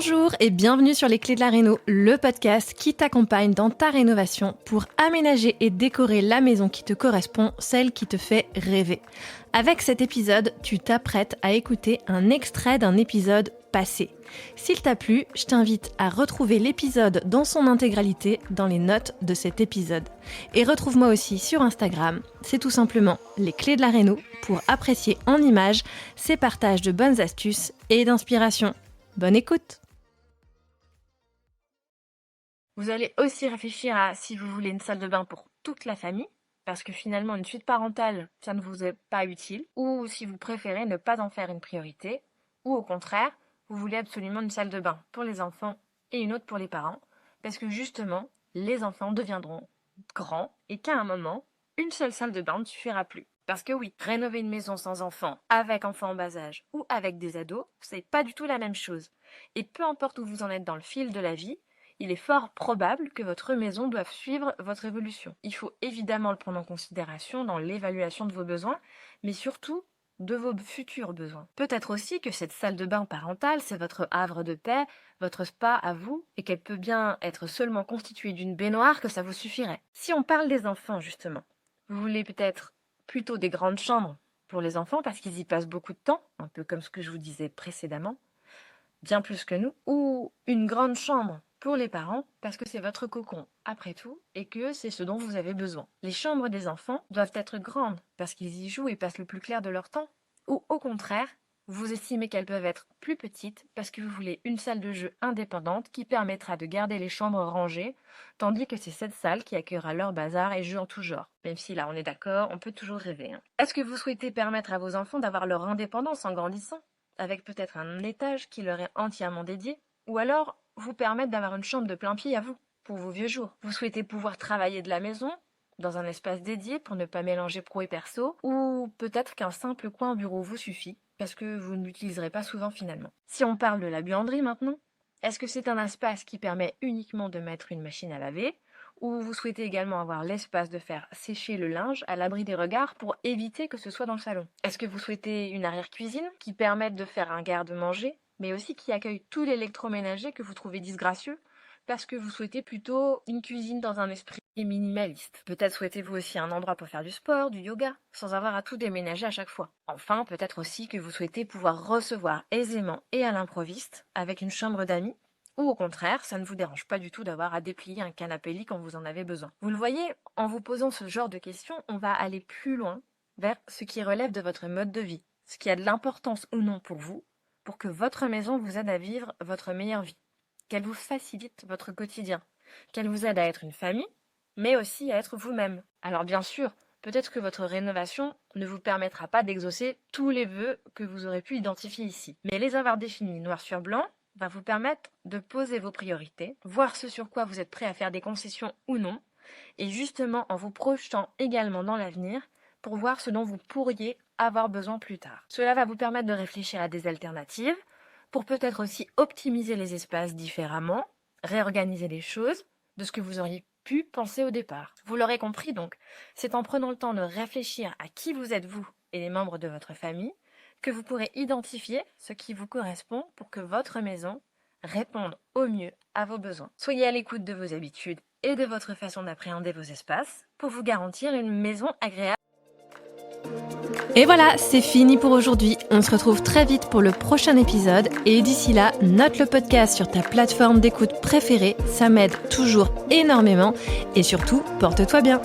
Bonjour et bienvenue sur Les Clés de la Réno, le podcast qui t'accompagne dans ta rénovation pour aménager et décorer la maison qui te correspond, celle qui te fait rêver. Avec cet épisode, tu t'apprêtes à écouter un extrait d'un épisode passé. S'il t'a plu, je t'invite à retrouver l'épisode dans son intégralité dans les notes de cet épisode. Et retrouve-moi aussi sur Instagram, c'est tout simplement Les Clés de la Réno pour apprécier en images ces partages de bonnes astuces et d'inspiration. Bonne écoute! Vous allez aussi réfléchir à si vous voulez une salle de bain pour toute la famille, parce que finalement une suite parentale, ça ne vous est pas utile, ou si vous préférez ne pas en faire une priorité, ou au contraire, vous voulez absolument une salle de bain pour les enfants et une autre pour les parents, parce que justement, les enfants deviendront grands et qu'à un moment, une seule salle de bain ne suffira plus. Parce que oui, rénover une maison sans enfants, avec enfants en bas âge ou avec des ados, c'est pas du tout la même chose. Et peu importe où vous en êtes dans le fil de la vie, il est fort probable que votre maison doive suivre votre évolution. Il faut évidemment le prendre en considération dans l'évaluation de vos besoins, mais surtout de vos futurs besoins. Peut-être aussi que cette salle de bain parentale, c'est votre havre de paix, votre spa à vous, et qu'elle peut bien être seulement constituée d'une baignoire que ça vous suffirait. Si on parle des enfants justement, vous voulez peut-être plutôt des grandes chambres pour les enfants parce qu'ils y passent beaucoup de temps, un peu comme ce que je vous disais précédemment, bien plus que nous, ou une grande chambre pour les parents parce que c'est votre cocon après tout et que c'est ce dont vous avez besoin. Les chambres des enfants doivent être grandes parce qu'ils y jouent et passent le plus clair de leur temps, ou au contraire, vous estimez qu'elles peuvent être plus petites parce que vous voulez une salle de jeu indépendante qui permettra de garder les chambres rangées, tandis que c'est cette salle qui accueillera leur bazar et jeux en tout genre. Même si là on est d'accord, on peut toujours rêver. Est-ce que vous souhaitez permettre à vos enfants d'avoir leur indépendance en grandissant, avec peut-être un étage qui leur est entièrement dédié, ou alors vous permettre d'avoir une chambre de plein pied à vous, pour vos vieux jours. Vous souhaitez pouvoir travailler de la maison, dans un espace dédié pour ne pas mélanger pro et perso, ou peut-être qu'un simple coin bureau vous suffit, parce que vous ne l'utiliserez pas souvent finalement. Si on parle de la buanderie maintenant, est-ce que c'est un espace qui permet uniquement de mettre une machine à laver, ou vous souhaitez également avoir l'espace de faire sécher le linge à l'abri des regards pour éviter que ce soit dans le salon? Est-ce que vous souhaitez une arrière-cuisine qui permette de faire un garde-manger, mais aussi qui accueille tout l'électroménager que vous trouvez disgracieux, parce que vous souhaitez plutôt une cuisine dans un esprit minimaliste? Peut-être souhaitez-vous aussi un endroit pour faire du sport, du yoga, sans avoir à tout déménager à chaque fois. Enfin, peut-être aussi que vous souhaitez pouvoir recevoir aisément et à l'improviste avec une chambre d'amis, ou au contraire, ça ne vous dérange pas du tout d'avoir à déplier un canapé lit quand vous en avez besoin. Vous le voyez, en vous posant ce genre de questions, on va aller plus loin vers ce qui relève de votre mode de vie, ce qui a de l'importance ou non pour vous, pour que votre maison vous aide à vivre votre meilleure vie, qu'elle vous facilite votre quotidien, qu'elle vous aide à être une famille, mais aussi à être vous-même. Alors bien sûr, peut-être que votre rénovation ne vous permettra pas d'exaucer tous les vœux que vous aurez pu identifier ici, mais les avoir définis noir sur blanc va vous permettre de poser vos priorités, voir ce sur quoi vous êtes prêt à faire des concessions ou non, et justement en vous projetant également dans l'avenir pour voir ce dont vous pourriez avoir besoin plus tard. Cela va vous permettre de réfléchir à des alternatives, pour peut-être aussi optimiser les espaces différemment, réorganiser les choses de ce que vous auriez pu penser au départ. Vous l'aurez compris donc, c'est en prenant le temps de réfléchir à qui vous êtes vous et les membres de votre famille que vous pourrez identifier ce qui vous correspond pour que votre maison réponde au mieux à vos besoins. Soyez à l'écoute de vos habitudes et de votre façon d'appréhender vos espaces pour vous garantir une maison agréable. Et voilà, c'est fini pour aujourd'hui. On se retrouve très vite pour le prochain épisode. Et d'ici là, note le podcast sur ta plateforme d'écoute préférée. Ça m'aide toujours énormément. Et surtout, porte-toi bien.